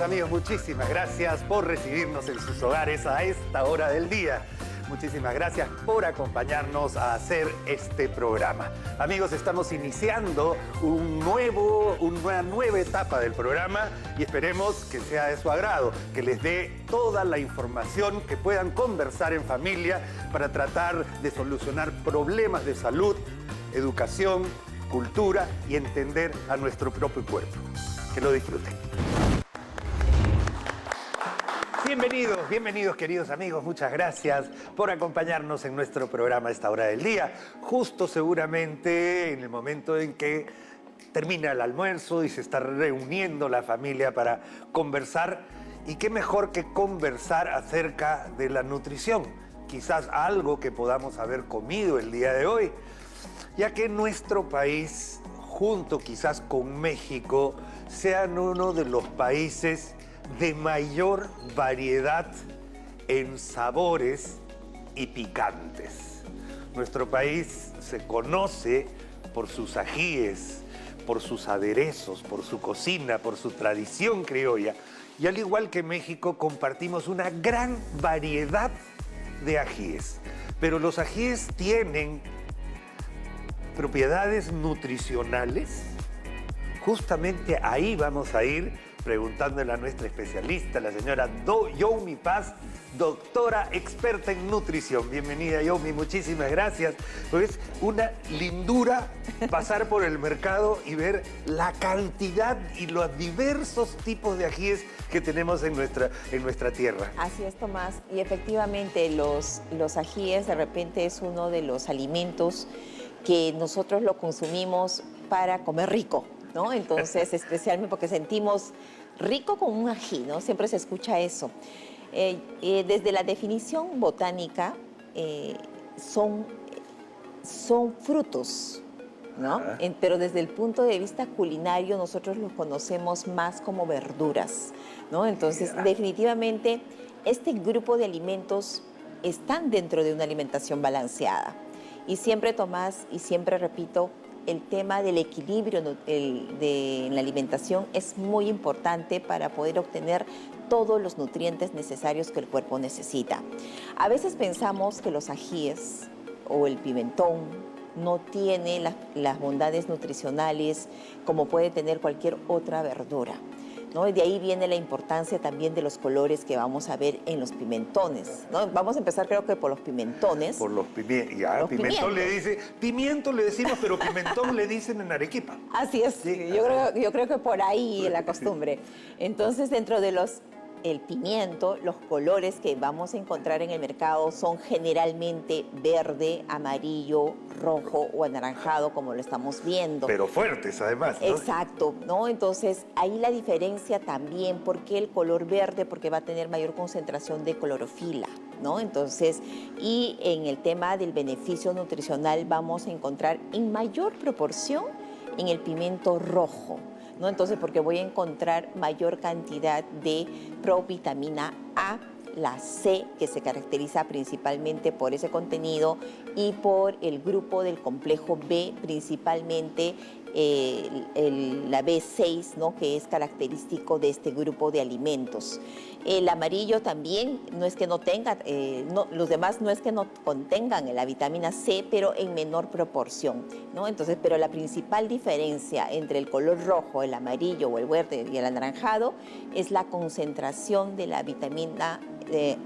amigos, muchísimas gracias por recibirnos en sus hogares a esta hora del día. Muchísimas gracias por acompañarnos a hacer este programa. Amigos, estamos iniciando una nueva etapa del programa y esperemos que sea de su agrado, que les dé toda la información que puedan conversar en familia para tratar de solucionar problemas de salud, educación, cultura y entender a nuestro propio cuerpo. Que lo disfruten. Bienvenidos queridos amigos, muchas gracias por acompañarnos en nuestro programa a esta hora del día. Justo seguramente en el momento en que termina el almuerzo y se está reuniendo la familia para conversar. Y qué mejor que conversar acerca de la nutrición, quizás algo que podamos haber comido el día de hoy, ya que nuestro país, junto quizás con México, sean uno de los países de mayor variedad en sabores y picantes. Nuestro país se conoce por sus ajíes, por sus aderezos, por su cocina, por su tradición criolla. Y al igual que México, compartimos una gran variedad de ajíes. Pero los ajíes tienen propiedades nutricionales. Justamente ahí vamos a ir preguntándole a nuestra especialista, la señora Yomi Paz, doctora experta en nutrición. Bienvenida, Yomi, muchísimas gracias. Es una lindura pasar por el mercado y ver la cantidad y los diversos tipos de ajíes que tenemos en nuestra tierra. Así es, Tomás. Y efectivamente los ajíes de repente es uno de los alimentos que nosotros lo consumimos para comer rico, ¿no? Entonces, especialmente porque sentimos rico con un ají, ¿no? Siempre se escucha eso. Desde la definición botánica, son frutos, ¿no? Pero desde el punto de vista culinario, nosotros los conocemos más como verduras, ¿no? Entonces, definitivamente, este grupo de alimentos están dentro de una alimentación balanceada. Y siempre, Tomás, y siempre repito, el tema del equilibrio en la alimentación es muy importante para poder obtener todos los nutrientes necesarios que el cuerpo necesita. A veces pensamos que los ajíes o el pimentón no tiene las bondades nutricionales como puede tener cualquier otra verdura, ¿no? Y de ahí viene la importancia también de los colores que vamos a ver en los pimentones, ¿no? Vamos a empezar creo que por los pimentones. Por los pimientos. Ya, pimentón le dice, pimiento le decimos, pero pimentón le dicen en Arequipa. Así es, sí. Yo creo que por ahí la costumbre. Entonces, dentro de el pimiento, los colores que vamos a encontrar en el mercado son generalmente verde, amarillo, rojo o anaranjado, como lo estamos viendo. Pero fuertes, además, ¿no? Exacto, ¿no? Entonces, ahí la diferencia también, ¿por qué el color verde? Porque va a tener mayor concentración de clorofila, ¿no? Entonces, y en el tema del beneficio nutricional vamos a encontrar en mayor proporción en el pimiento rojo, ¿no? Entonces, porque voy a encontrar mayor cantidad de provitamina A, la C, que se caracteriza principalmente por ese contenido, y por el grupo del complejo B, principalmente la B6, ¿no? Que es característico de este grupo de alimentos. El amarillo también no es que no tenga, los demás no es que no contengan la vitamina C, pero en menor proporción, ¿no? Entonces, pero la principal diferencia entre el color rojo, el amarillo o el verde y el anaranjado es la concentración de la vitamina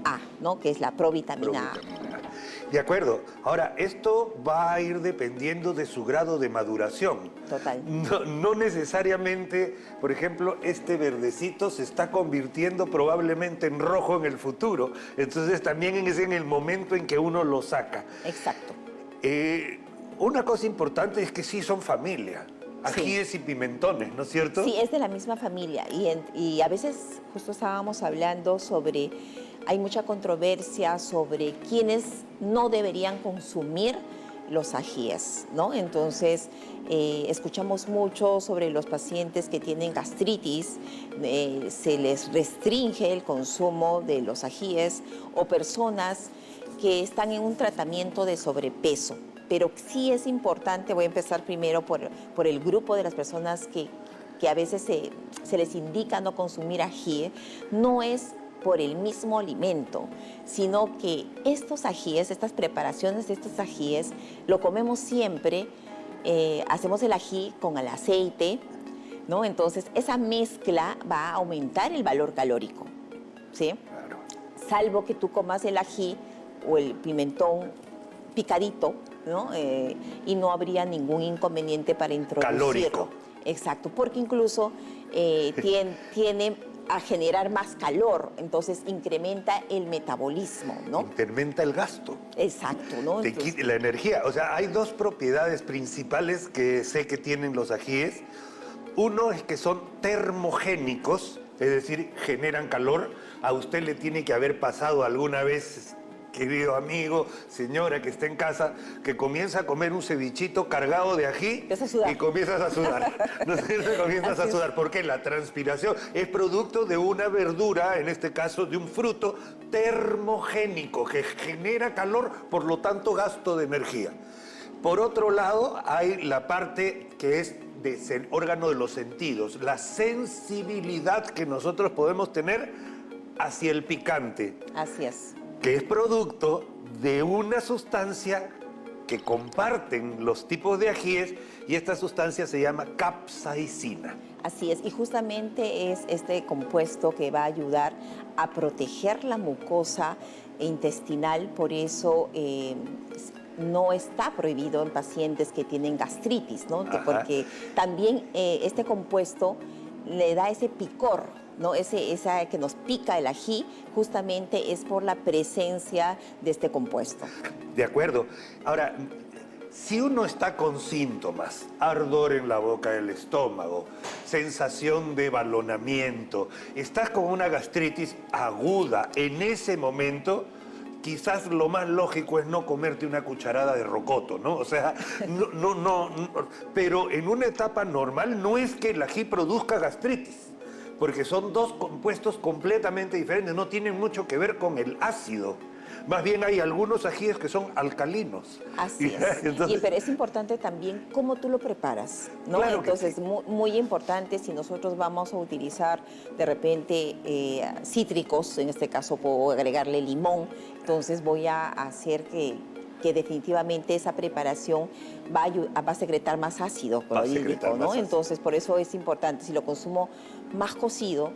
A, ¿no? Que es la provitamina A. De acuerdo. Ahora, esto va a ir dependiendo de su grado de maduración. Total. No necesariamente, por ejemplo, este verdecito se está convirtiendo probablemente en rojo en el futuro. Entonces también es en el momento en que uno lo saca. Exacto. Una cosa importante es que sí son familia. Ajíes y pimentones, ¿no es cierto? Sí, es de la misma familia. Y a veces justo estábamos hablando sobre... Hay mucha controversia sobre quiénes no deberían consumir los ajíes, ¿no? Entonces, escuchamos mucho sobre los pacientes que tienen gastritis, se les restringe el consumo de los ajíes, o personas que están en un tratamiento de sobrepeso. Pero sí es importante, voy a empezar primero por el grupo de las personas que que a veces se les indica no consumir ají, no es por el mismo alimento, sino que estos ajíes, estas preparaciones de estos ajíes, lo comemos siempre, hacemos el ají con el aceite, ¿no? Entonces, esa mezcla va a aumentar el valor calórico, ¿sí? Claro. Salvo que tú comas el ají o el pimentón picadito, ¿no? Y no habría ningún inconveniente para introducirlo. Calórico. Exacto, porque incluso tiene a generar más calor, entonces incrementa el metabolismo, ¿no? Incrementa el gasto. Exacto, ¿no? Te quita la energía. O sea, hay dos propiedades principales que sé que tienen los ajíes. Uno es que son termogénicos, es decir, generan calor. A usted le tiene que haber pasado alguna vez, querido amigo, señora que está en casa, que comienza a comer un cevichito cargado de ají y comienzas a sudar. ¿No es cierto? Comienzas a sudar. Porque la transpiración es producto de una verdura, en este caso de un fruto termogénico, que genera calor, por lo tanto gasto de energía. Por otro lado, hay la parte que es del órgano de los sentidos, la sensibilidad que nosotros podemos tener hacia el picante. Así es. Que es producto de una sustancia que comparten los tipos de ajíes y esta sustancia se llama capsaicina. Así es, y justamente es este compuesto que va a ayudar a proteger la mucosa intestinal, por eso no está prohibido en pacientes que tienen gastritis, ¿no? Porque también este compuesto le da ese picor, ¿no? Esa que nos pica el ají, justamente es por la presencia de este compuesto. De acuerdo. Ahora, si uno está con síntomas, ardor en la boca del estómago, sensación de balonamiento, estás con una gastritis aguda en ese momento, quizás lo más lógico es no comerte una cucharada de rocoto, ¿no? O sea, no, pero en una etapa normal no es que el ají produzca gastritis, porque son dos compuestos completamente diferentes, no tienen mucho que ver con el ácido. Más bien hay algunos ajíes que son alcalinos. Así es. Entonces, pero es importante también cómo tú lo preparas, ¿no? Claro. Entonces, sí. muy importante si nosotros vamos a utilizar de repente cítricos, en este caso puedo agregarle limón, entonces voy a hacer que definitivamente esa preparación va a secretar más ácido clorhídrico, ¿no? Entonces, por eso es importante, si lo consumo más cocido,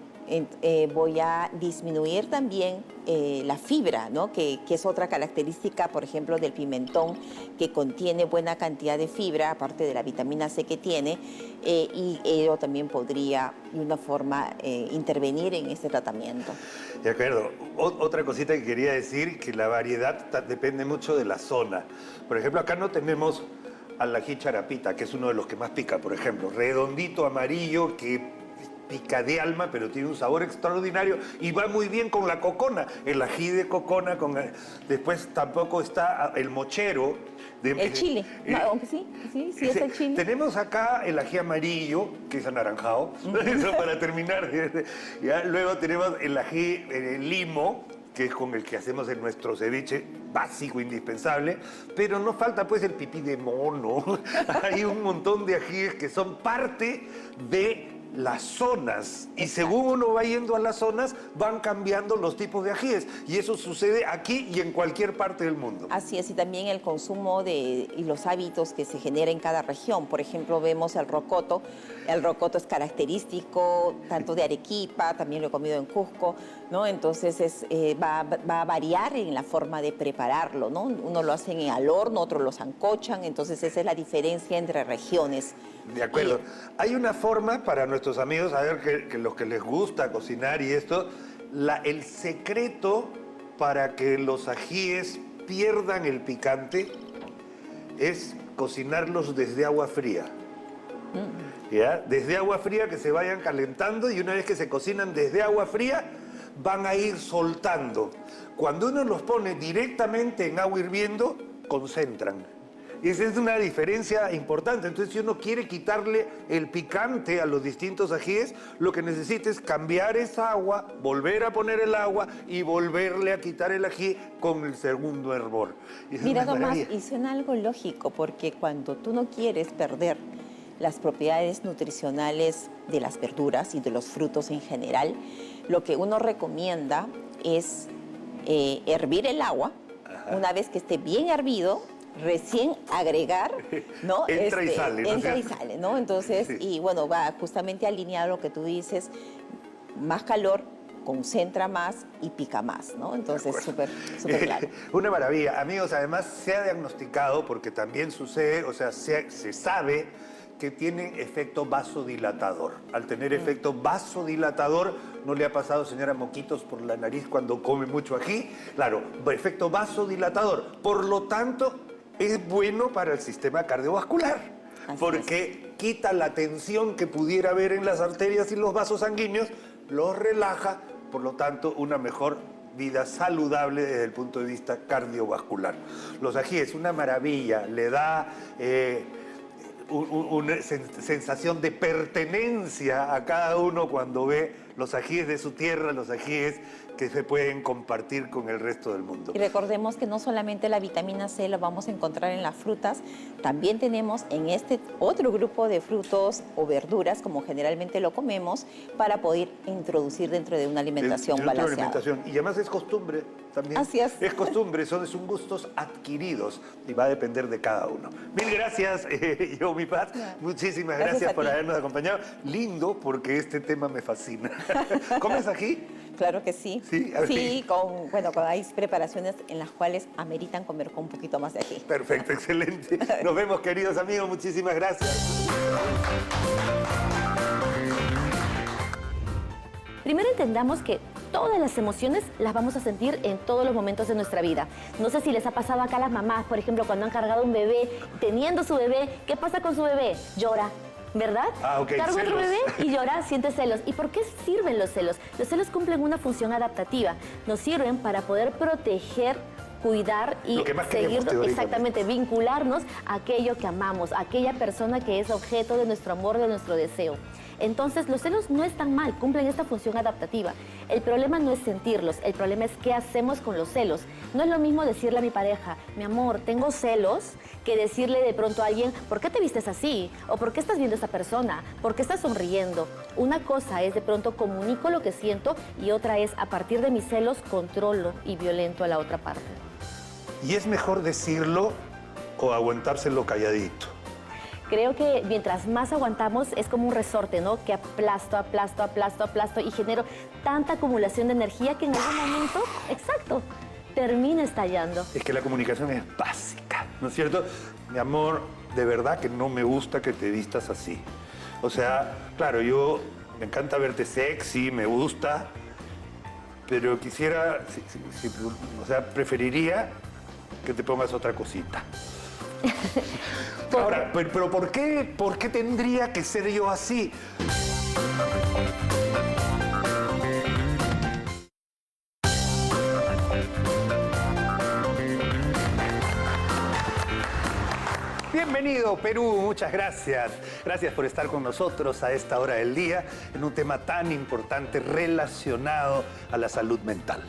voy a disminuir también la fibra, ¿no? Que es otra característica, por ejemplo, del pimentón, que contiene buena cantidad de fibra, aparte de la vitamina C que tiene, y ello también podría, de una forma, intervenir en este tratamiento. De acuerdo. Otra cosita que quería decir, que la variedad depende mucho de la zona. Por ejemplo, acá no tenemos al ají charapita, que es uno de los que más pica, por ejemplo. Redondito, amarillo, que pica de alma, pero tiene un sabor extraordinario y va muy bien con la cocona. El ají de cocona, después tampoco está el mochero. El chile, aunque sí es el chile. Tenemos acá el ají amarillo, que es anaranjado, eso para terminar. ¿Ya? Luego tenemos el ají limo, que es con el que hacemos en nuestro ceviche, básico, indispensable, pero nos falta pues el pipí de mono. Hay un montón de ajíes que son parte de las zonas, y según uno va yendo a las zonas van cambiando los tipos de ajíes, y eso sucede aquí y en cualquier parte del mundo. Así es, y también el consumo y los hábitos que se genera en cada región. Por ejemplo, vemos el rocoto es característico tanto de Arequipa, también lo he comido en Cusco, ¿no? Entonces va a variar en la forma de prepararlo, ¿no? Uno lo hace al horno, otros lo sancochan, entonces esa es la diferencia entre regiones. De acuerdo. Hay una forma para nuestros amigos, a ver, que los que les gusta cocinar y esto, el secreto para que los ajíes pierdan el picante es cocinarlos desde agua fría. ¿Ya? Desde agua fría, que se vayan calentando, y una vez que se cocinan desde agua fría, van a ir soltando. Cuando uno los pone directamente en agua hirviendo, concentran. Y esa es una diferencia importante. Entonces, si uno quiere quitarle el picante a los distintos ajíes, lo que necesita es cambiar esa agua, volver a poner el agua y volverle a quitar el ají con el segundo hervor. Mira, Tomás, y suena algo lógico, porque cuando tú no quieres perder las propiedades nutricionales de las verduras y de los frutos en general, lo que uno recomienda es hervir el agua. Una vez que esté bien hervido, recién agregar, ¿no? Entra y sale, ¿no? Entra y sale, ¿no? Entonces, Sí. y bueno, va justamente alineado lo que tú dices, más calor, concentra más y pica más, ¿no? Entonces, súper claro. Una maravilla. Amigos, además se ha diagnosticado, porque también sucede, o sea, se sabe que tiene efecto vasodilatador. Al tener efecto vasodilatador, ¿no le ha pasado, señora, moquitos por la nariz cuando come mucho ají? Claro, efecto vasodilatador. Por lo tanto, es bueno para el sistema cardiovascular, Así porque quita la tensión que pudiera haber en las arterias y los vasos sanguíneos, los relaja, por lo tanto, una mejor vida saludable desde el punto de vista cardiovascular. Los ajíes, una maravilla, le da una sensación de pertenencia a cada uno cuando ve los ajíes de su tierra, los ajíes que se pueden compartir con el resto del mundo. Y recordemos que no solamente la vitamina C la vamos a encontrar en las frutas, también tenemos en este otro grupo de frutos o verduras, como generalmente lo comemos, para poder introducir dentro de una alimentación balanceada. Y además es costumbre también. Así es. Es costumbre, son gustos adquiridos y va a depender de cada uno. Mil gracias, yo, mi Paz. Muchísimas gracias por habernos acompañado. Lindo, porque este tema me fascina. ¿Comes ají? Claro que sí. Sí, con hay preparaciones en las cuales ameritan comer con un poquito más de ají. Perfecto, excelente. Nos vemos, queridos amigos. Muchísimas gracias. Primero entendamos que todas las emociones las vamos a sentir en todos los momentos de nuestra vida. No sé si les ha pasado acá a las mamás, por ejemplo, cuando han cargado un bebé, teniendo su bebé, ¿qué pasa con su bebé? Llora. ¿Verdad? Ok, Cargo celos. otro bebé y llora, siente celos. ¿Y por qué sirven los celos? Los celos cumplen una función adaptativa. Nos sirven para poder proteger, cuidar y Lo que más queremos, teóricamente. exactamente, vincularnos a aquello que amamos, a aquella persona que es objeto de nuestro amor, de nuestro deseo. Entonces, los celos no están mal, cumplen esta función adaptativa. El problema no es sentirlos, el problema es qué hacemos con los celos. No es lo mismo decirle a mi pareja, mi amor, tengo celos, que decirle de pronto a alguien, ¿por qué te vistes así? ¿O por qué estás viendo a esta persona? ¿Por qué estás sonriendo? Una cosa es de pronto comunico lo que siento y otra es a partir de mis celos controlo y violento a la otra parte. ¿Y es mejor decirlo o aguantárselo calladito? Creo que mientras más aguantamos es como un resorte, ¿no? Que aplasto y genero tanta acumulación de energía que en algún momento, exacto, termina estallando. Es que la comunicación es básica, ¿no es cierto? Mi amor, de verdad que no me gusta que te vistas así. O sea, claro, me encanta verte sexy, me gusta, pero quisiera, o sea, preferiría que te pongas otra cosita. Ahora, pero ¿por qué tendría que ser yo así? Bienvenido, Perú, muchas gracias. Gracias por estar con nosotros a esta hora del día en un tema tan importante relacionado a la salud mental.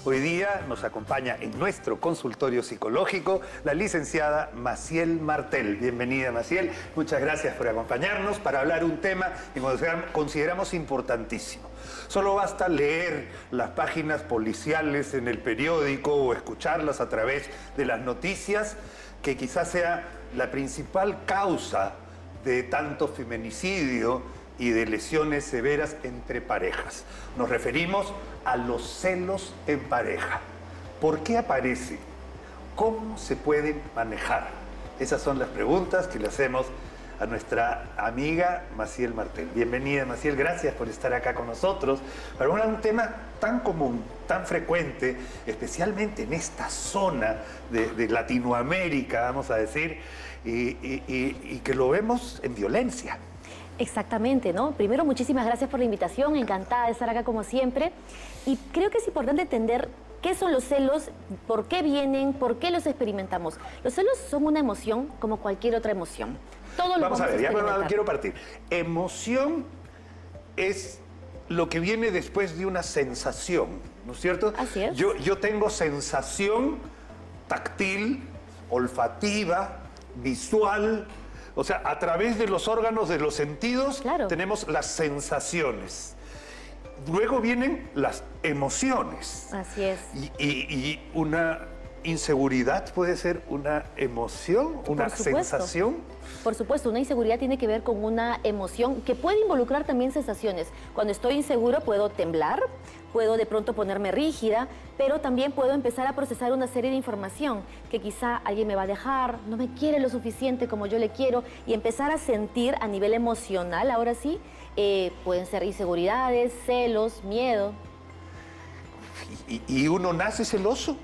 Hoy día nos acompaña en nuestro consultorio psicológico la licenciada Maciel Martel. Bienvenida, Maciel. Muchas gracias por acompañarnos para hablar un tema que consideramos importantísimo. Solo basta leer las páginas policiales en el periódico o escucharlas a través de las noticias, que quizás sea la principal causa de tanto feminicidio y de lesiones severas entre parejas. Nos referimos a los celos en pareja. ¿Por qué aparece? ¿Cómo se pueden manejar? Esas son las preguntas que le hacemos a nuestra amiga Maciel Martel. Bienvenida, Maciel, gracias por estar acá con nosotros para un tema tan común, tan frecuente, especialmente en esta zona de Latinoamérica, vamos a decir, y que lo vemos en violencia. Exactamente, ¿no? Primero, muchísimas gracias por la invitación, encantada de estar acá como siempre. Y creo que es importante entender qué son los celos, por qué vienen, por qué los experimentamos. Los celos son una emoción como cualquier otra emoción. Todo lo Vamos a ver, ya experimentar. quiero partir. Emoción es lo que viene después de una sensación, ¿no es cierto? Así es. Yo tengo sensación táctil, olfativa, visual, O sea, a través de los órganos de los sentidos Claro. tenemos las sensaciones. Luego vienen las emociones. Así es. Y una inseguridad puede ser una emoción, una Por supuesto. sensación. Por supuesto, una inseguridad tiene que ver con una emoción que puede involucrar también sensaciones. Cuando estoy inseguro puedo temblar, puedo de pronto ponerme rígida, pero también puedo empezar a procesar una serie de información que quizá alguien me va a dejar, no me quiere lo suficiente como yo le quiero, y empezar a sentir a nivel emocional, ahora sí, pueden ser inseguridades, celos, miedo. ¿Y uno nace celoso?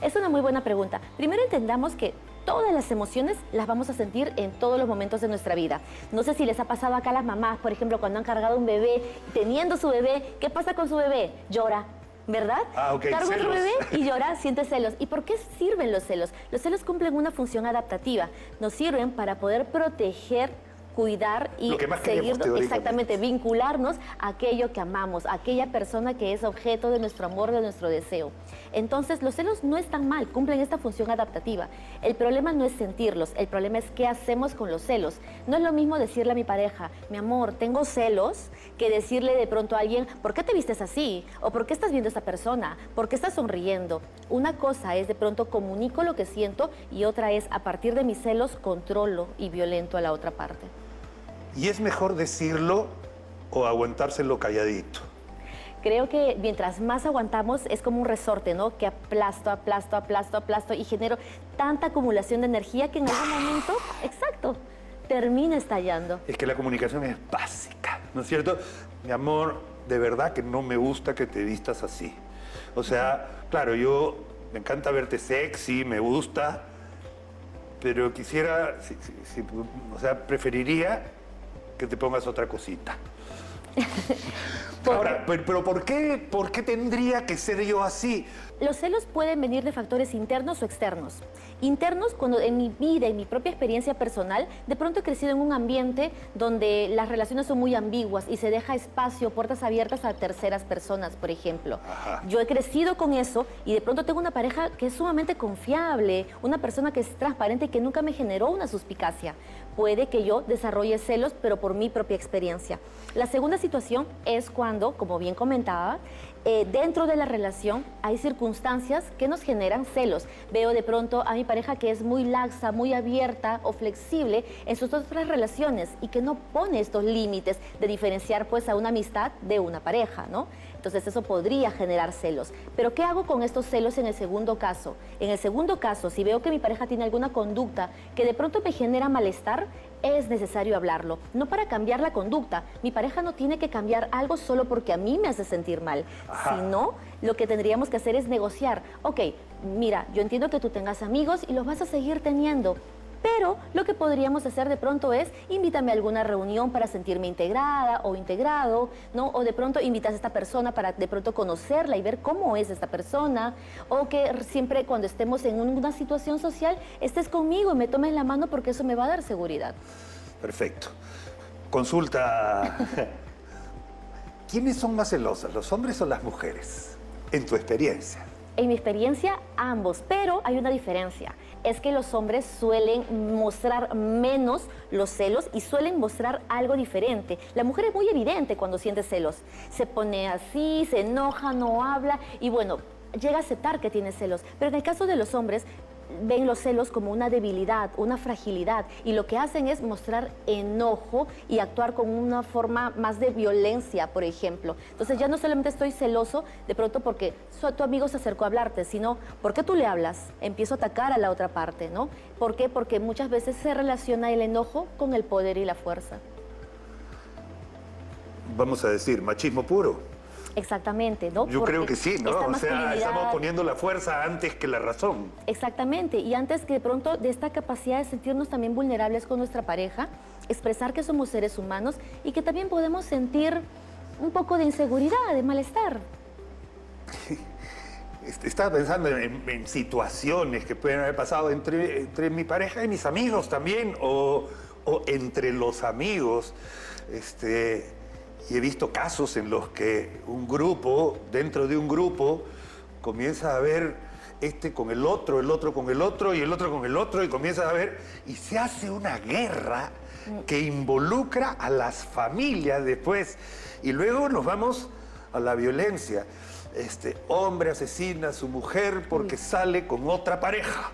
Es una muy buena pregunta. Primero entendamos que todas las emociones las vamos a sentir en todos los momentos de nuestra vida. No sé si les ha pasado acá a las mamás, por ejemplo, cuando han cargado un bebé, teniendo su bebé, ¿qué pasa con su bebé? Llora, ¿verdad? Ah, ok, Carga otro celos. bebé y llora, siente celos. ¿Y por qué sirven los celos? Los celos cumplen una función adaptativa. Nos sirven para poder proteger, cuidar y Lo que más queremos, seguir, teóricamente. exactamente, vincularnos a aquello que amamos, a aquella persona que es objeto de nuestro amor, de nuestro deseo. Entonces, los celos no están mal, cumplen esta función adaptativa. El problema no es sentirlos, el problema es qué hacemos con los celos. No es lo mismo decirle a mi pareja, mi amor, tengo celos, que decirle de pronto a alguien, ¿por qué te vistes así? ¿O por qué estás viendo a esta persona? ¿Por qué estás sonriendo? Una cosa es de pronto comunico lo que siento y otra es a partir de mis celos controlo y violento a la otra parte. ¿Y es mejor decirlo o aguantárselo calladito? Creo que mientras más aguantamos es como un resorte, ¿no? Que aplasto, aplasto, aplasto, aplasto y genero tanta acumulación de energía que en algún momento, exacto, termina estallando. Es que la comunicación es básica, ¿no es cierto? Mi amor, de verdad que no me gusta que te vistas así. O sea, claro, me encanta verte sexy, me gusta, pero quisiera, o sea, preferiría que te pongas otra cosita. Ahora, pero ¿por qué tendría que ser yo así? Los celos pueden venir de factores internos o externos. Internos, cuando en mi vida, en mi propia experiencia personal, de pronto he crecido en un ambiente donde las relaciones son muy ambiguas y se deja espacio, puertas abiertas a terceras personas, por ejemplo. Ajá. Yo he crecido con eso y de pronto tengo una pareja que es sumamente confiable, una persona que es transparente y que nunca me generó una suspicacia. Puede que yo desarrolle celos, pero por mi propia experiencia. La segunda situación es cuando, como bien comentaba, dentro de la relación hay circunstancias que nos generan celos. Veo de pronto a mi pareja que es muy laxa, muy abierta o flexible en sus otras relaciones y que no pone estos límites de diferenciar pues a una amistad de una pareja, ¿no? Entonces eso podría generar celos. Pero ¿qué hago con estos celos en el segundo caso? En el segundo caso, si veo que mi pareja tiene alguna conducta que de pronto me genera malestar, es necesario hablarlo. No para cambiar la conducta. Mi pareja no tiene que cambiar algo solo porque a mí me hace sentir mal. Ajá. Sino, lo que tendríamos que hacer es negociar. Ok, mira, yo entiendo que tú tengas amigos y los vas a seguir teniendo. Pero lo que podríamos hacer de pronto es invítame a alguna reunión para sentirme integrada o integrado, ¿no? O de pronto invitas a esta persona para de pronto conocerla y ver cómo es esta persona. O que siempre cuando estemos en una situación social estés conmigo y me tomes la mano porque eso me va a dar seguridad. Perfecto. Consulta. ¿Quiénes son más celosas, los hombres o las mujeres? En tu experiencia. En mi experiencia, ambos, pero hay una diferencia. Es que los hombres suelen mostrar menos los celos y suelen mostrar algo diferente. La mujer es muy evidente cuando siente celos. Se pone así, se enoja, no habla y bueno, llega a aceptar que tiene celos. Pero en el caso de los hombres, ven los celos como una debilidad, una fragilidad y lo que hacen es mostrar enojo y actuar con una forma más de violencia, por ejemplo. Entonces ya no solamente estoy celoso de pronto porque tu amigo se acercó a hablarte, sino porque tú le hablas, empiezo a atacar a la otra parte, ¿no? ¿Por qué? Porque muchas veces se relaciona el enojo con el poder y la fuerza. Vamos a decir, machismo puro. Exactamente, ¿no? Yo Porque creo que sí, ¿no? esta O sea, masculinidad- estamos poniendo la fuerza antes que la razón. Exactamente, y antes que de pronto de esta capacidad de sentirnos también vulnerables con nuestra pareja, expresar que somos seres humanos y que también podemos sentir un poco de inseguridad, de malestar. Estaba pensando en situaciones que pueden haber pasado entre mi pareja y mis amigos también, o entre los amigos. Y he visto casos en los que un grupo, dentro de un grupo, comienza a haber este con el otro con el otro y el otro con el otro, y comienzas a ver, y se hace una guerra que involucra a las familias después. Y luego nos vamos a la violencia. Hombre asesina a su mujer porque sale con otra pareja.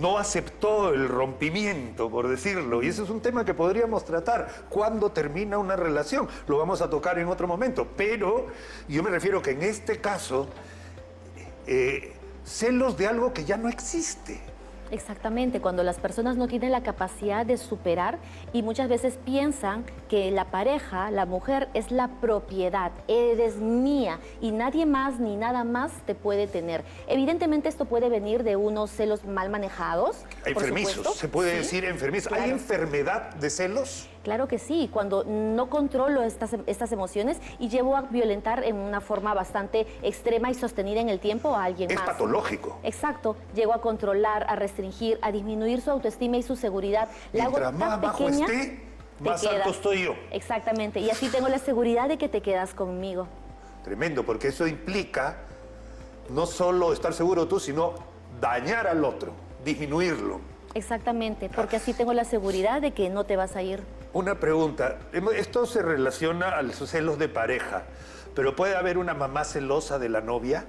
No aceptó el rompimiento, por decirlo. Y ese es un tema que podríamos tratar. ¿Cuándo termina una relación? Lo vamos a tocar en otro momento. Pero yo me refiero que en este caso, celos de algo que ya no existe. Exactamente, cuando las personas no tienen la capacidad de superar y muchas veces piensan que la pareja, la mujer, es la propiedad, eres mía y nadie más ni nada más te puede tener. Evidentemente esto puede venir de unos celos mal manejados. Enfermizos, se puede decir enfermizos. Claro. ¿Hay enfermedad de celos? Claro que sí, cuando no controlo estas emociones y llevo a violentar en una forma bastante extrema y sostenida en el tiempo a alguien más. Es patológico. Exacto, llego a controlar, a restringir, a disminuir su autoestima y su seguridad. La hago Mientras más tan bajo pequeña, esté, te más quedas. alto estoy yo. Exactamente, y así tengo la seguridad de que te quedas conmigo. Tremendo, porque eso implica no solo estar seguro tú, sino dañar al otro, disminuirlo. Exactamente, porque así tengo la seguridad de que no te vas a ir. Una pregunta, esto se relaciona a los celos de pareja, pero ¿puede haber una mamá celosa de la novia?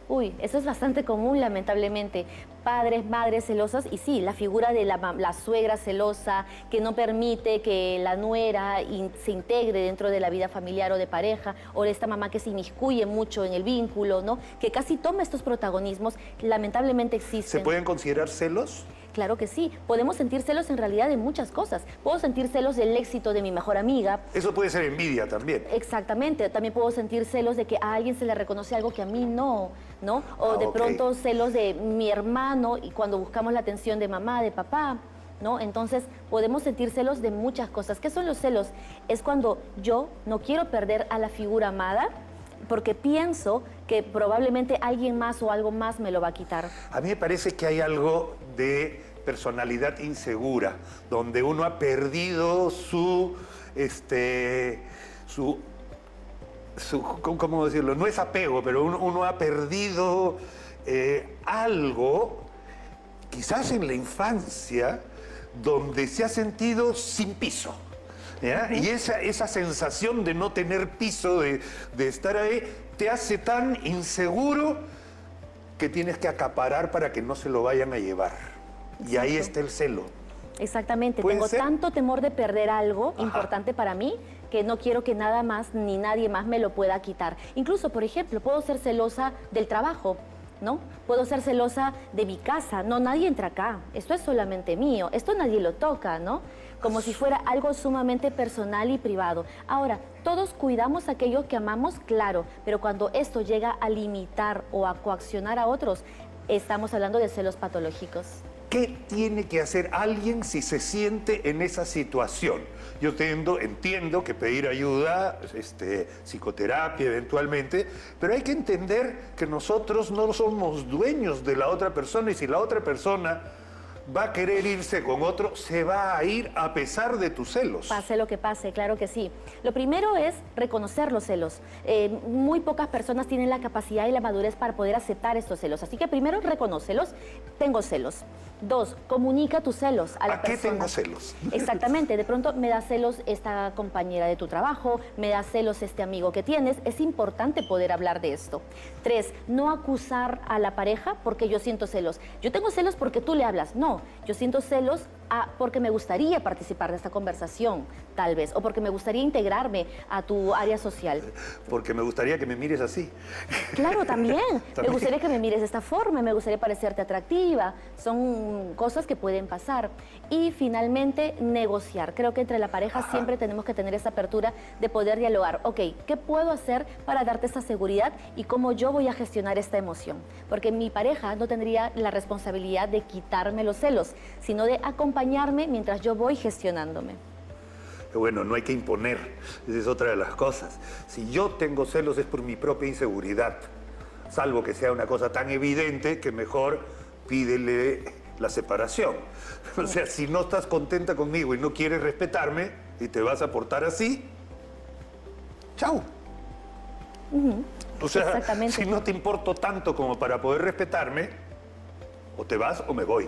Uy, eso es bastante común, lamentablemente. Padres, madres celosas, y sí, la figura de la suegra celosa, que no permite que la nuera se integre dentro de la vida familiar o de pareja, o esta mamá que se inmiscuye mucho en el vínculo, ¿no? Que casi toma estos protagonismos, lamentablemente existen. ¿Se pueden considerar celos? Claro que sí. Podemos sentir celos en realidad de muchas cosas. Puedo sentir celos del éxito de mi mejor amiga. Eso puede ser envidia también. Exactamente. También puedo sentir celos de que a alguien se le reconoce algo que a mí no, ¿no? O de pronto celos de mi hermano y cuando buscamos la atención de mamá, de papá, ¿no? Entonces podemos sentir celos de muchas cosas. ¿Qué son los celos? Es cuando yo no quiero perder a la figura amada porque pienso que probablemente alguien más o algo más me lo va a quitar. A mí me parece que hay algo de personalidad insegura, donde uno ha perdido ¿cómo decirlo? No es apego, pero uno ha perdido algo, quizás en la infancia, donde se ha sentido sin piso. ¿Ya? Y esa sensación de no tener piso, de estar ahí, te hace tan inseguro que tienes que acaparar para que no se lo vayan a llevar. Exacto. Y ahí está el celo. Exactamente. Tengo tanto temor de perder algo importante para mí que no quiero que nada más ni nadie más me lo pueda quitar. Incluso, por ejemplo, puedo ser celosa del trabajo, ¿no? Puedo ser celosa de mi casa. No, nadie entra acá. Esto es solamente mío. Esto nadie lo toca, ¿no? Como si fuera algo sumamente personal y privado. Ahora, todos cuidamos aquello que amamos, claro, pero cuando esto llega a limitar o a coaccionar a otros, estamos hablando de celos patológicos. ¿Qué tiene que hacer alguien si se siente en esa situación? Yo entiendo que pedir ayuda, psicoterapia eventualmente, pero hay que entender que nosotros no somos dueños de la otra persona y si la otra persona va a querer irse con otro, se va a ir a pesar de tus celos. Pase lo que pase, claro que sí. Lo primero es reconocer los celos. Muy pocas personas tienen la capacidad y la madurez para poder aceptar estos celos. Así que primero, reconócelos. Tengo celos. 2, comunica tus celos a la persona. ¿A qué tengo celos? Exactamente. De pronto me da celos esta compañera de tu trabajo, me da celos este amigo que tienes. Es importante poder hablar de esto. 3, no acusar a la pareja porque yo siento celos. Yo tengo celos porque tú le hablas. No, yo siento celos porque me gustaría participar de esta conversación, tal vez, o porque me gustaría integrarme a tu área social. Porque me gustaría que me mires así. Claro, también. Me gustaría que me mires de esta forma, me gustaría parecerte atractiva. Son cosas que pueden pasar. Y finalmente, negociar. Creo que entre la pareja siempre tenemos que tener esa apertura de poder dialogar. Ok, ¿qué puedo hacer para darte esa seguridad y cómo yo voy a gestionar esta emoción? Porque mi pareja no tendría la responsabilidad de quitarme los celos, sino de acompañarme mientras yo voy gestionándome. Bueno, no hay que imponer, esa es otra de las cosas. Si yo tengo celos es por mi propia inseguridad, salvo que sea una cosa tan evidente que mejor pídele la separación. O sea, si no estás contenta conmigo y no quieres respetarme y te vas a portar así, chau. O sea, Exactamente. si no te importo tanto como para poder respetarme, o te vas o me voy.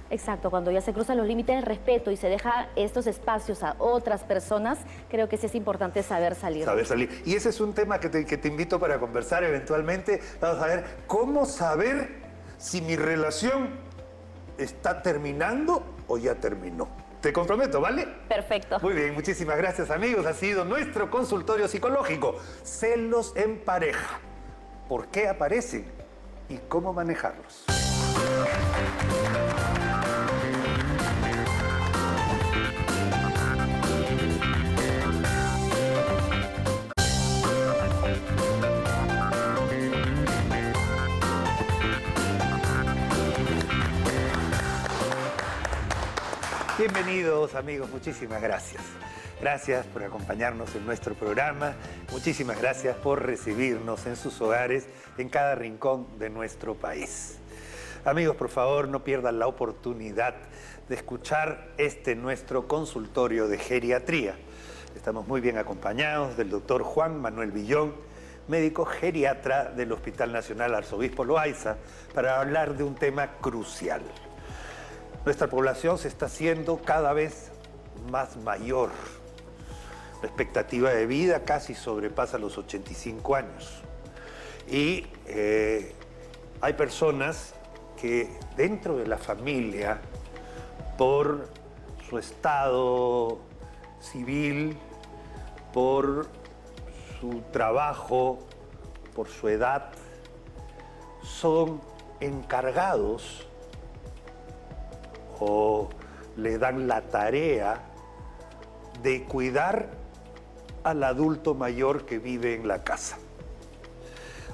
Exacto, cuando ya se cruzan los límites del respeto y se deja estos espacios a otras personas, creo que sí es importante saber salir. Saber salir. Y ese es un tema que te invito para conversar eventualmente. Vamos a ver cómo saber si mi relación está terminando o ya terminó. Te comprometo, ¿vale? Perfecto. Muy bien, muchísimas gracias, amigos. Ha sido nuestro consultorio psicológico. Celos en pareja. ¿Por qué aparecen y cómo manejarlos? Bienvenidos, amigos, muchísimas gracias. Gracias por acompañarnos en nuestro programa. Muchísimas gracias por recibirnos en sus hogares, en cada rincón de nuestro país. Amigos, por favor, no pierdan la oportunidad de escuchar nuestro consultorio de geriatría. Estamos muy bien acompañados del doctor Juan Manuel Villón, médico geriatra del Hospital Nacional Arzobispo Loaiza, para hablar de un tema crucial. Nuestra población se está haciendo cada vez más mayor. La expectativa de vida casi sobrepasa los 85 años. Y hay personas que dentro de la familia, por su estado civil, por su trabajo, por su edad, son encargados o le dan la tarea de cuidar al adulto mayor que vive en la casa.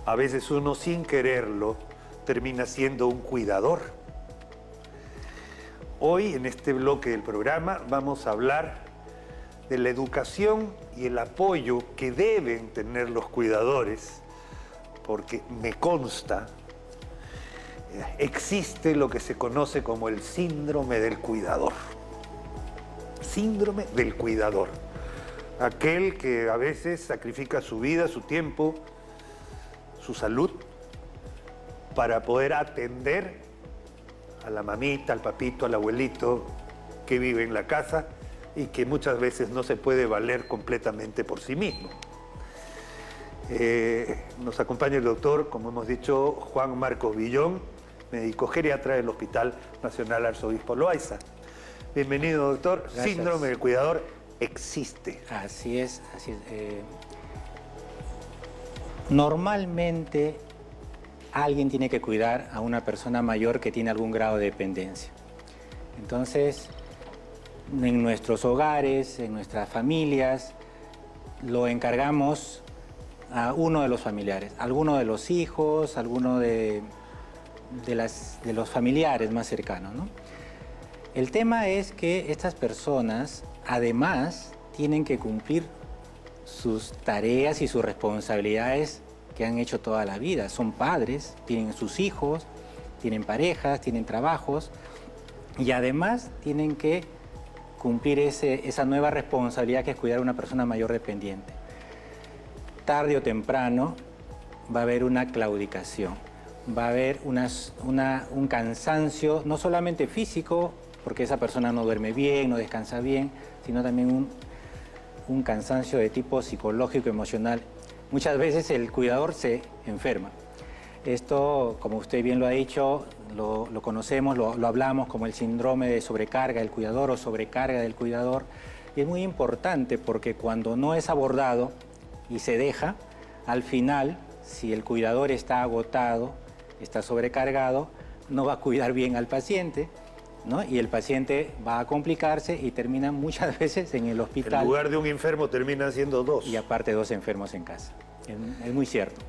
A veces uno, sin quererlo, termina siendo un cuidador. Hoy, en este bloque del programa, vamos a hablar de la educación y el apoyo que deben tener los cuidadores, porque me consta, existe lo que se conoce como el síndrome del cuidador. Síndrome del cuidador. Aquel que a veces sacrifica su vida, su tiempo, su salud, para poder atender a la mamita, al papito, al abuelito que vive en la casa y que muchas veces no se puede valer completamente por sí mismo. Nos acompaña el doctor, como hemos dicho, Juan Marcos Villón, médico geriatra del Hospital Nacional Arzobispo Loaiza. Bienvenido, doctor. Gracias. Síndrome del cuidador existe. Así es, así es. Normalmente alguien tiene que cuidar a una persona mayor que tiene algún grado de dependencia. Entonces, en nuestros hogares, en nuestras familias, lo encargamos a uno de los familiares, alguno de los hijos, alguno de los familiares más cercanos, ¿no? El tema es que estas personas, además, tienen que cumplir sus tareas y sus responsabilidades que han hecho toda la vida. Son padres, tienen sus hijos, tienen parejas, tienen trabajos y además tienen que cumplir esa nueva responsabilidad que es cuidar a una persona mayor dependiente. Tarde o temprano va a haber una claudicación, va a haber un cansancio, no solamente físico, porque esa persona no duerme bien, no descansa bien, sino también un cansancio de tipo psicológico, emocional. Muchas veces el cuidador se enferma. Esto, como usted bien lo ha dicho, lo conocemos, lo hablamos como el síndrome de sobrecarga del cuidador o sobrecarga del cuidador. Y es muy importante porque cuando no es abordado y se deja, al final, si el cuidador está agotado, está sobrecargado, no va a cuidar bien al paciente, ¿no? Y el paciente va a complicarse y termina muchas veces en el hospital. En lugar de un enfermo terminan siendo dos. Y aparte 2 enfermos en casa. Es muy cierto.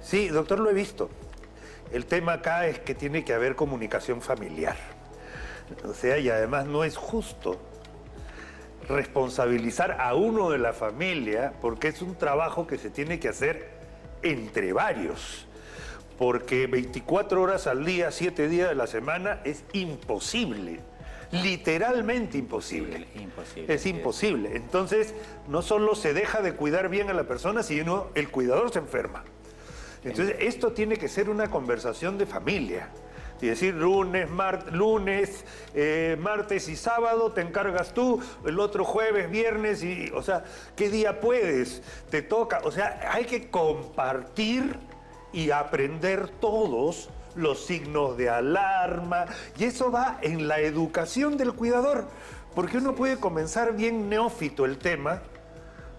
Sí, doctor, lo he visto. El tema acá es que tiene que haber comunicación familiar. O sea, y además no es justo responsabilizar a uno de la familia porque es un trabajo que se tiene que hacer entre varios. Porque 24 horas al día, 7 días de la semana es imposible. literalmente imposible. Imposible. Es imposible. Entonces, no solo se deja de cuidar bien a la persona, sino el cuidador se enferma. Entonces, esto tiene que ser una conversación de familia. Es decir, lunes, martes y sábado te encargas tú, el otro jueves, viernes, y, o sea, ¿qué día puedes? Te toca. O sea, hay que compartir y aprender todos los signos de alarma. Y eso va en la educación del cuidador. Porque uno puede comenzar bien neófito el tema,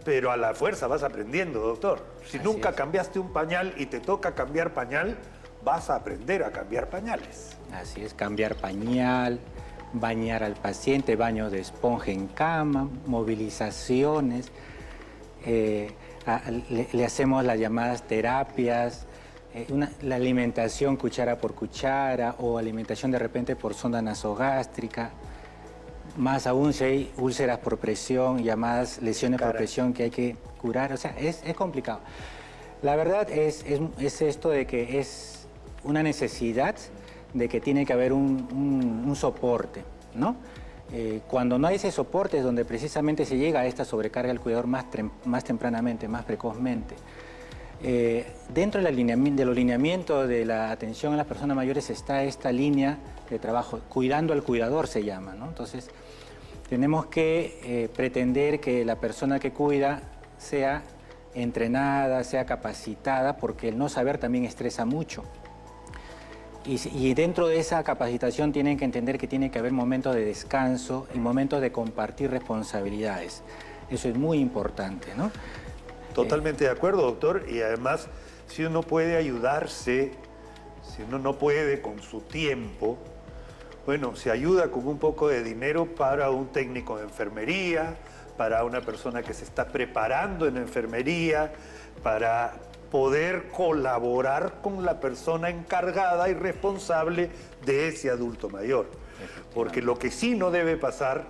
pero a la fuerza vas aprendiendo, doctor. Si nunca cambiaste un pañal y te toca cambiar pañal, vas a aprender a cambiar pañales. Así es, cambiar pañal, bañar al paciente, baño de esponja en cama, movilizaciones, le hacemos las llamadas terapias, la alimentación cuchara por cuchara o alimentación de repente por sonda nasogástrica. Más aún si hay úlceras por presión, llamadas lesiones por presión que hay que curar. O sea, es complicado. La verdad es esto de que es una necesidad de que tiene que haber un soporte, ¿no? Cuando no hay ese soporte es donde precisamente se llega a esta sobrecarga del cuidador más tempranamente, más precozmente. Dentro del lineamiento de la atención a las personas mayores está esta línea de trabajo, cuidando al cuidador se llama, ¿no? Entonces, tenemos que pretender que la persona que cuida sea entrenada, sea capacitada, porque el no saber también estresa mucho. Y dentro de esa capacitación tienen que entender que tiene que haber momentos de descanso y momentos de compartir responsabilidades. Eso es muy importante, ¿no? Totalmente de acuerdo, doctor. Y además, si uno puede ayudarse, si uno no puede con su tiempo, bueno, se ayuda con un poco de dinero para un técnico de enfermería, para una persona que se está preparando en enfermería, para poder colaborar con la persona encargada y responsable de ese adulto mayor. Porque lo que sí no debe pasar,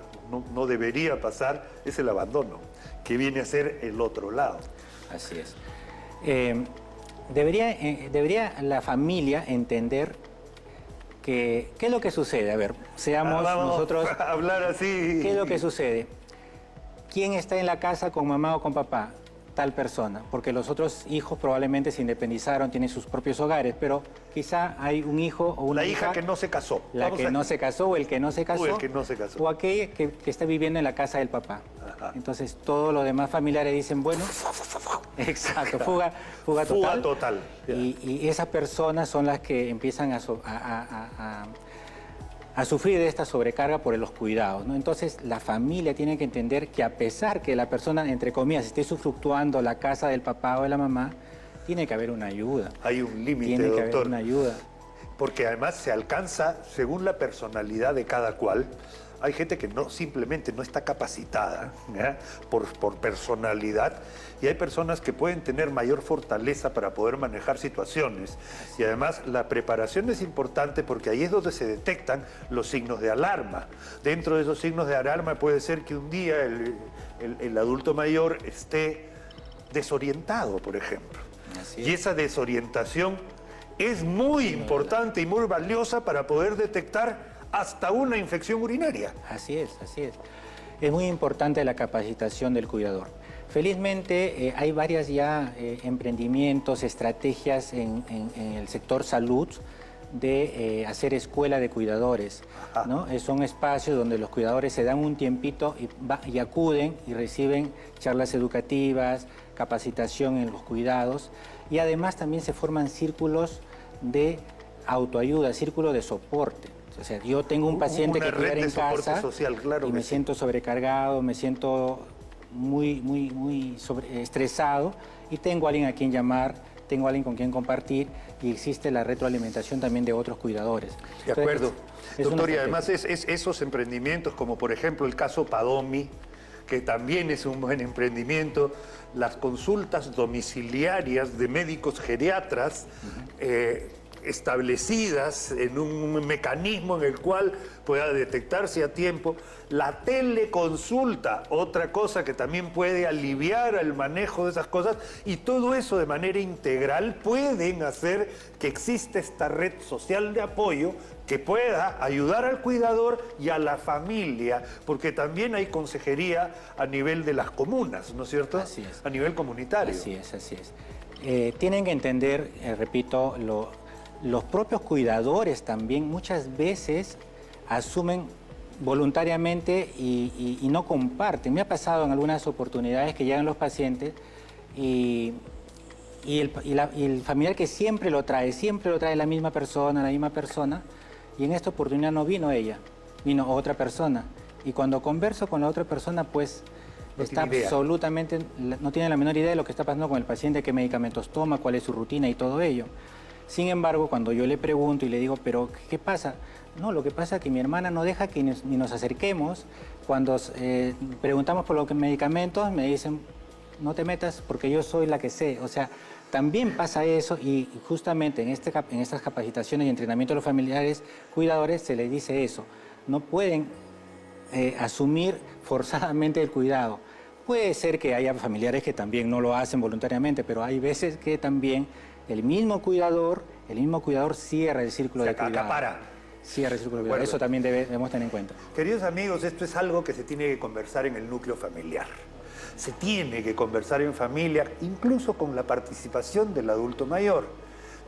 no debería pasar, es el abandono, que viene a ser el otro lado. Así es. Debería la familia entender que, ¿qué es lo que sucede? A ver, seamos nosotros... a hablar así. ¿Qué es lo que sucede? ¿Quién está en la casa con mamá o con papá? Tal persona, porque los otros hijos probablemente se independizaron, tienen sus propios hogares, pero quizá hay un hijo o una hija... La hija que no se casó. La que no se casó o el que no se casó. O el que no se casó. O aquella que está viviendo en la casa del papá. Ajá. Entonces, todos los demás familiares dicen, bueno... Exacto, fuga total. Fuga total. Y esas personas son las que empiezan a sufrir de esta sobrecarga por los cuidados, ¿no? Entonces, la familia tiene que entender que a pesar que la persona, entre comillas, esté usufructuando la casa del papá o de la mamá, tiene que haber una ayuda. Hay un límite, Tiene que doctor. haber una ayuda. Porque además se alcanza según la personalidad de cada cual. Hay gente que simplemente no está capacitada, ¿ya? por personalidad, y hay personas que pueden tener mayor fortaleza para poder manejar situaciones. Y además la preparación es importante porque ahí es donde se detectan los signos de alarma. Dentro de esos signos de alarma puede ser que un día el adulto mayor esté desorientado, por ejemplo. Y esa desorientación es muy importante y muy valiosa para poder detectar hasta una infección urinaria. Así es, así es. Es muy importante la capacitación del cuidador. Felizmente hay varias ya emprendimientos, estrategias en el sector salud de hacer escuela de cuidadores, ¿no? Son espacios donde los cuidadores se dan un tiempito y acuden y reciben charlas educativas, capacitación en los cuidados, y además también se forman círculos de autoayuda, círculos de soporte. O sea, yo tengo un paciente que quiere en casa social, claro, y me siento sobrecargado, me siento muy estresado, y tengo a alguien a quien llamar, tengo a alguien con quien compartir, y existe la retroalimentación también de otros cuidadores. De acuerdo. Entonces, Doctor, y además esos emprendimientos, como por ejemplo el caso Padomi, que también es un buen emprendimiento, las consultas domiciliarias de médicos geriatras, establecidas en un mecanismo en el cual pueda detectarse a tiempo. La teleconsulta, otra cosa que también puede aliviar el manejo de esas cosas, y todo eso de manera integral pueden hacer que exista esta red social de apoyo que pueda ayudar al cuidador y a la familia, porque también hay consejería a nivel de las comunas, ¿no es cierto? Así es. A nivel comunitario. Así es, así es. Tienen que entender, repito, los propios cuidadores también muchas veces asumen voluntariamente y no comparten. Me ha pasado en algunas oportunidades que llegan los pacientes y el familiar que siempre lo trae la misma persona, y en esta oportunidad no vino ella, vino otra persona. Y cuando converso con la otra persona, pues está absolutamente, no tiene la menor idea de lo que está pasando con el paciente, qué medicamentos toma, cuál es su rutina y todo ello. Sin embargo, cuando yo le pregunto y le digo, ¿pero qué pasa? No, lo que pasa es que mi hermana no deja que ni nos acerquemos. Cuando preguntamos por los medicamentos, me dicen, no te metas porque yo soy la que sé. O sea, también pasa eso, y justamente en estas capacitaciones y entrenamiento de los familiares cuidadores se les dice eso. No pueden asumir forzadamente el cuidado. Puede ser que haya familiares que también no lo hacen voluntariamente, pero hay veces que también el mismo cuidador cierra el círculo de cuidado. Acapara. Cierra el círculo de cuidado. Eso también debemos tener en cuenta. Queridos amigos, esto es algo que se tiene que conversar en el núcleo familiar. Se tiene que conversar en familia, incluso con la participación del adulto mayor,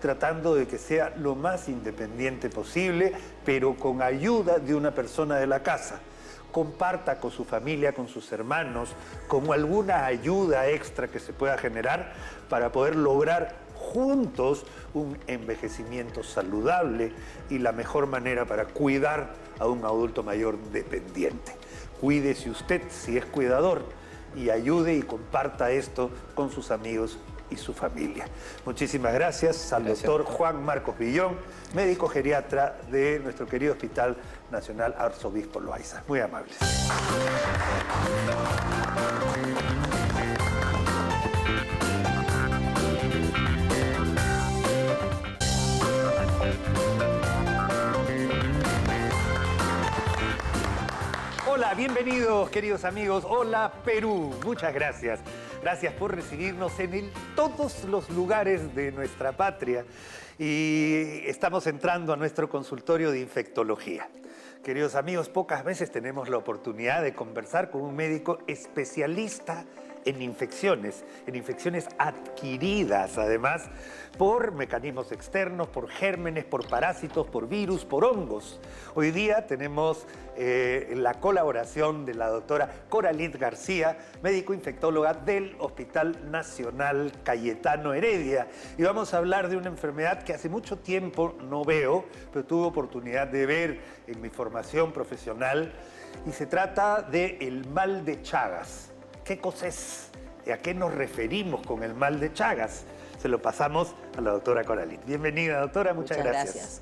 tratando de que sea lo más independiente posible, pero con ayuda de una persona de la casa. Comparta con su familia, con sus hermanos, con alguna ayuda extra que se pueda generar para poder lograr juntos un envejecimiento saludable y la mejor manera para cuidar a un adulto mayor dependiente. Cuídese usted si es cuidador y ayude y comparta esto con sus amigos y su familia. Muchísimas gracias al doctor Juan Marcos Villón, médico geriatra de nuestro querido Hospital Nacional Arzobispo Loaiza. Muy amables. Hola, bienvenidos queridos amigos. Hola Perú, muchas gracias. Gracias por recibirnos en todos los lugares de nuestra patria. Y estamos entrando a nuestro consultorio de infectología. Queridos amigos, pocas veces tenemos la oportunidad de conversar con un médico especialista en infecciones adquiridas, además, por mecanismos externos, por gérmenes, por parásitos, por virus, por hongos. Hoy día tenemos la colaboración de la doctora Coralit García, médico infectóloga del Hospital Nacional Cayetano Heredia. Y vamos a hablar de una enfermedad que hace mucho tiempo no veo, pero tuve oportunidad de ver en mi formación profesional. Y se trata del mal de Chagas. ¿Qué cosa es? ¿A qué nos referimos con el mal de Chagas? Se lo pasamos a la doctora Coralit. Bienvenida, doctora, muchas gracias.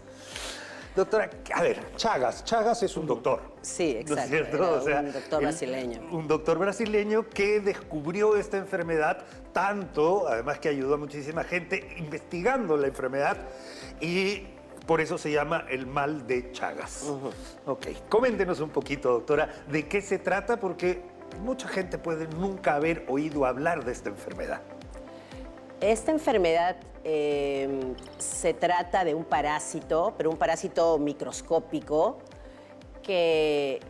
Doctora, a ver, Chagas es un doctor. Sí, exacto. ¿No es cierto? O sea, un doctor brasileño. Un doctor brasileño que descubrió esta enfermedad tanto, además que ayudó a muchísima gente investigando la enfermedad, y por eso se llama el mal de Chagas. Ok, coméntenos un poquito, doctora, de qué se trata, porque mucha gente puede nunca haber oído hablar de esta enfermedad. Esta enfermedad se trata de un parásito, pero un parásito microscópico que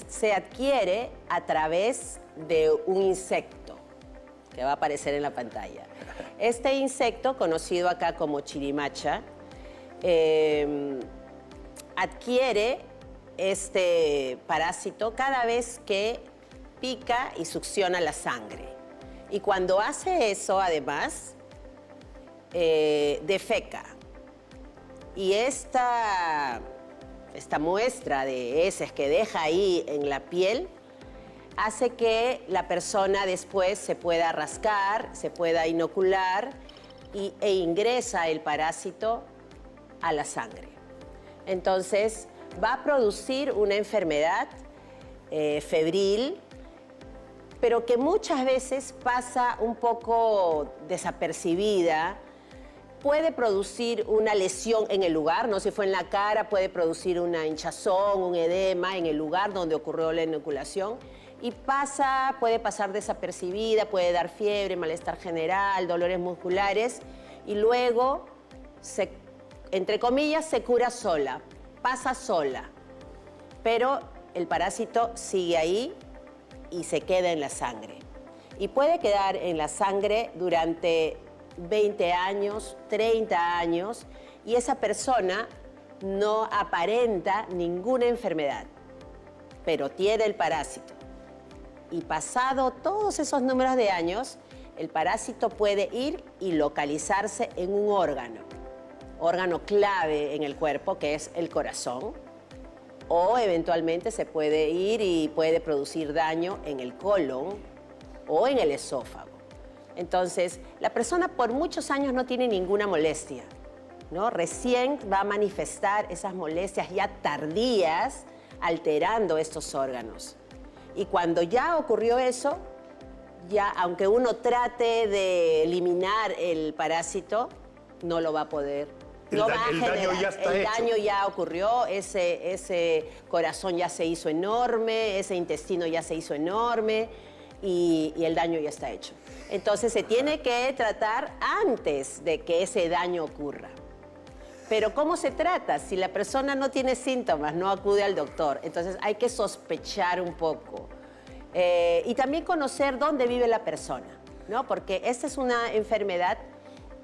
se adquiere a través de un insecto que va a aparecer en la pantalla. Este insecto, conocido acá como chirimacha, adquiere este parásito cada vez que pica y succiona la sangre. Y cuando hace eso, además, defeca. Y esta muestra de heces que deja ahí en la piel hace que la persona después se pueda rascar, se pueda inocular e ingresa el parásito a la sangre. Entonces, va a producir una enfermedad febril, pero que muchas veces pasa un poco desapercibida puede producir una lesión en el lugar, no si fue en la cara, puede producir una hinchazón, un edema en el lugar donde ocurrió la inoculación y puede pasar desapercibida, puede dar fiebre, malestar general, dolores musculares y luego, entre comillas, se cura sola, pasa sola, pero el parásito sigue ahí y se queda en la sangre. Y puede quedar en la sangre durante 20 años, 30 años, y esa persona no aparenta ninguna enfermedad, pero tiene el parásito. Y pasado todos esos números de años, el parásito puede ir y localizarse en un órgano clave en el cuerpo, que es el corazón, o eventualmente se puede ir y puede producir daño en el colon o en el esófago. Entonces, la persona por muchos años no tiene ninguna molestia, ¿no? Recién va a manifestar esas molestias ya tardías, alterando estos órganos. Y cuando ya ocurrió eso, ya aunque uno trate de eliminar el parásito, no lo va a poder. El daño ya está hecho. El daño ya ocurrió, ese corazón ya se hizo enorme, ese intestino ya se hizo enorme y el daño ya está hecho. Entonces se tiene que tratar antes de que ese daño ocurra. Pero ¿cómo se trata? Si la persona no tiene síntomas, no acude al doctor. Entonces hay que sospechar un poco. Y también conocer dónde vive la persona, ¿no? Porque esta es una enfermedad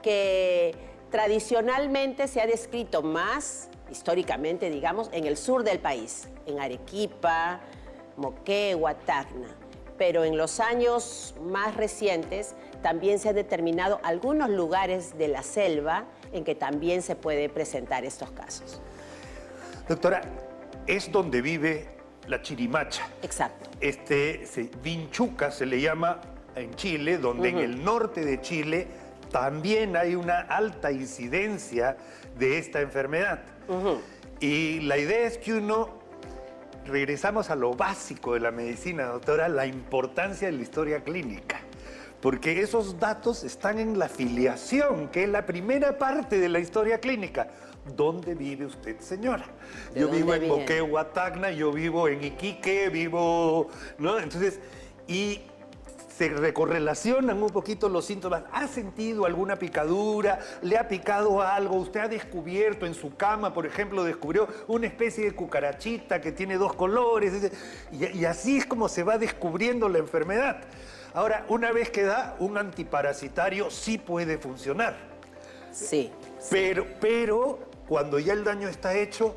que tradicionalmente se ha descrito más, históricamente, digamos, en el sur del país, en Arequipa, Moquegua, Tacna. Pero en los años más recientes también se han determinado algunos lugares de la selva en que también se puede presentar estos casos. Doctora, es donde vive la chirimacha. Exacto. Vinchuca se le llama en Chile, donde en el norte de Chile también hay una alta incidencia de esta enfermedad. Y la idea es que regresamos a lo básico de la medicina, doctora, la importancia de la historia clínica. Porque esos datos están en la filiación, que es la primera parte de la historia clínica. ¿Dónde vive usted, señora? Yo vivo en Moquegua, Tacna, yo vivo en Iquique, ¿no? Entonces, y se recorrelacionan un poquito los síntomas. ¿Ha sentido alguna picadura? ¿Le ha picado algo? ¿Usted ha descubierto en su cama, por ejemplo, descubrió una especie de cucarachita que tiene 2 colores? Y así es como se va descubriendo la enfermedad. Ahora, una vez que da un antiparasitario, sí puede funcionar. Sí. Pero cuando ya el daño está hecho,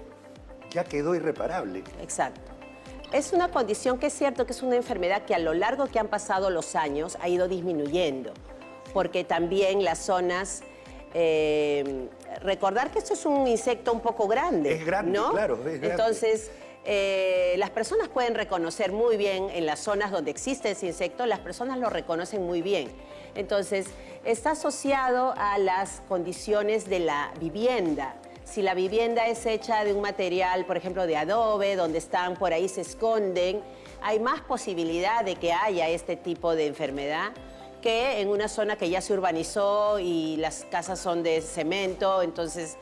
ya quedó irreparable. Exacto. Es una condición que es cierto que es una enfermedad que a lo largo que han pasado los años ha ido disminuyendo, porque también las zonas... recordar que esto es un insecto un poco grande. Es grande, ¿no? claro. Es grande. Entonces, las personas pueden reconocer muy bien en las zonas donde existe ese insecto, las personas lo reconocen muy bien. Entonces, está asociado a las condiciones de la vivienda. Si la vivienda es hecha de un material, por ejemplo, de adobe, donde están por ahí se esconden, hay más posibilidad de que haya este tipo de enfermedad que en una zona que ya se urbanizó y las casas son de cemento, entonces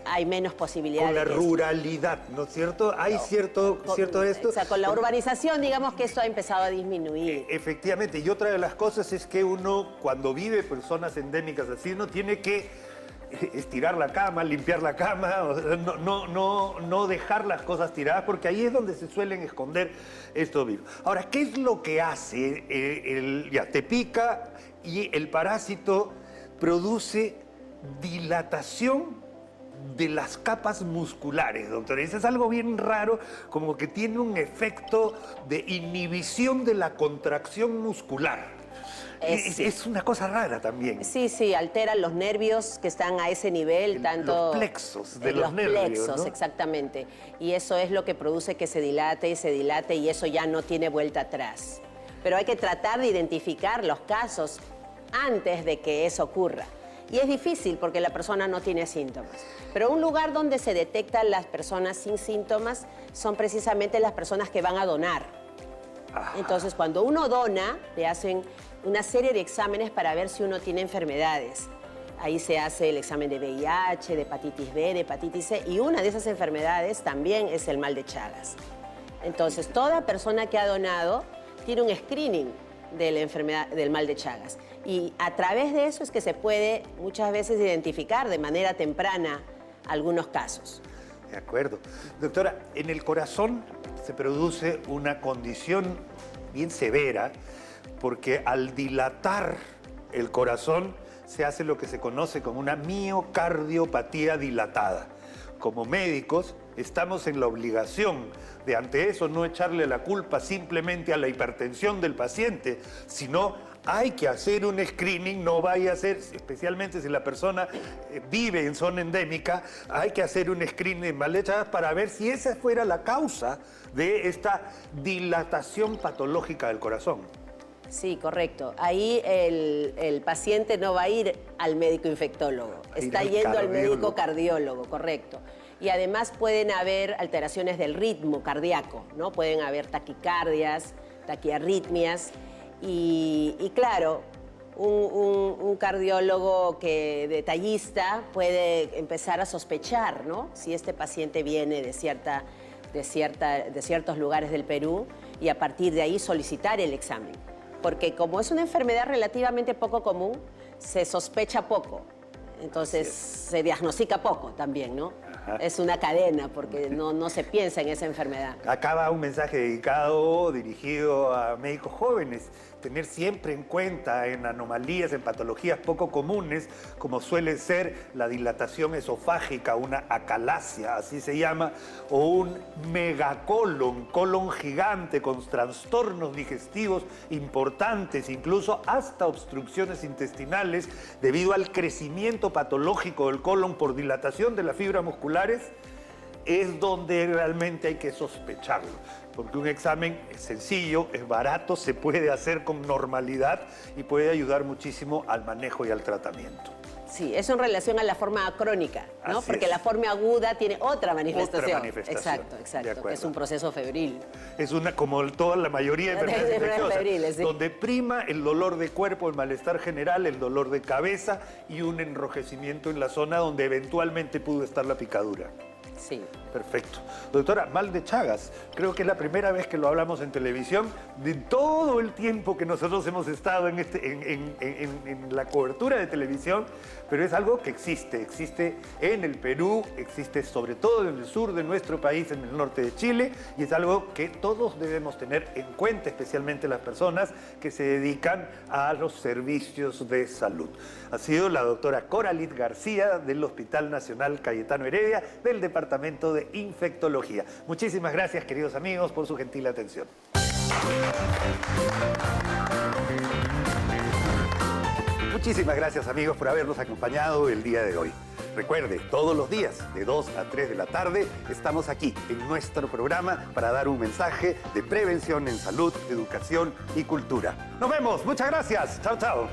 hay menos posibilidades. Con la ruralidad, ¿no es cierto? Hay cierto esto. O sea, con la urbanización, digamos que esto ha empezado a disminuir. Efectivamente, y otra de las cosas es que uno, cuando vive personas endémicas así, uno tiene que estirar la cama, limpiar la cama, o sea, no dejar las cosas tiradas, porque ahí es donde se suelen esconder estos virus. Ahora, ¿qué es lo que hace? Te pica y el parásito produce dilatación de las capas musculares, doctor. Eso es algo bien raro, como que tiene un efecto de inhibición de la contracción muscular. Es una cosa rara también. Sí, sí, alteran los nervios que están a ese nivel, tanto... Los plexos de los nervios, plexos, ¿no? Exactamente. Y eso es lo que produce que se dilate y eso ya no tiene vuelta atrás. Pero hay que tratar de identificar los casos antes de que eso ocurra. Y es difícil porque la persona no tiene síntomas. Pero un lugar donde se detectan las personas sin síntomas son precisamente las personas que van a donar. Entonces, cuando uno dona, le hacen una serie de exámenes para ver si uno tiene enfermedades. Ahí se hace el examen de VIH, de hepatitis B, de hepatitis C, y una de esas enfermedades también es el mal de Chagas. Entonces, toda persona que ha donado tiene un screening de la enfermedad del mal de Chagas. Y a través de eso es que se puede muchas veces identificar de manera temprana algunos casos. De acuerdo. Doctora, en el corazón se produce una condición bien severa porque al dilatar el corazón se hace lo que se conoce como una miocardiopatía dilatada. Como médicos estamos en la obligación de ante eso no echarle la culpa simplemente a la hipertensión del paciente, sino hay que hacer un screening, no vaya a ser, especialmente si la persona vive en zona endémica, hay que hacer un screening de mal de Chagas para ver si esa fuera la causa de esta dilatación patológica del corazón. Sí, correcto. Ahí el paciente no va a ir al médico infectólogo, está yendo al médico cardiólogo, correcto. Y además pueden haber alteraciones del ritmo cardíaco, ¿no? Pueden haber taquicardias, taquiarritmias. Y claro, un cardiólogo detallista puede empezar a sospechar, ¿no? Si este paciente viene de ciertos lugares del Perú y a partir de ahí solicitar el examen. Porque como es una enfermedad relativamente poco común, se sospecha poco. Entonces se diagnostica poco también, ¿no? Ajá. Es una cadena porque no se piensa en esa enfermedad. Acá va un mensaje dirigido a médicos jóvenes. Tener siempre en cuenta en anomalías, en patologías poco comunes, como suele ser la dilatación esofágica, una acalasia, así se llama, o un megacolon, colon gigante con trastornos digestivos importantes, incluso hasta obstrucciones intestinales, debido al crecimiento patológico del colon por dilatación de las fibras musculares, es donde realmente hay que sospecharlo. Porque un examen es sencillo, es barato, se puede hacer con normalidad y puede ayudar muchísimo al manejo y al tratamiento. Sí, eso en relación a la forma crónica, ¿no? Así porque es. la forma aguda tiene otra manifestación. Otra manifestación. Exacto, que es un proceso febril. Es como toda la mayoría de enfermedades infecciosas, febriles, sí. donde prima el dolor de cuerpo, el malestar general, el dolor de cabeza y un enrojecimiento en la zona donde eventualmente pudo estar la picadura. Sí. Perfecto. Doctora, mal de Chagas, creo que es la primera vez que lo hablamos en televisión de todo el tiempo que nosotros hemos estado en la cobertura de televisión, pero es algo que existe en el Perú, existe sobre todo en el sur de nuestro país, en el norte de Chile, y es algo que todos debemos tener en cuenta, especialmente las personas que se dedican a los servicios de salud. Ha sido la doctora Coralit García del Hospital Nacional Cayetano Heredia del Departamento de Infectología. Muchísimas gracias, queridos amigos, por su gentil atención. Muchísimas gracias, amigos, por habernos acompañado el día de hoy. Recuerde, todos los días, de 2 a 3 de la tarde, estamos aquí en nuestro programa para dar un mensaje de prevención en salud, educación y cultura. Nos vemos. Muchas gracias. Chao, chao.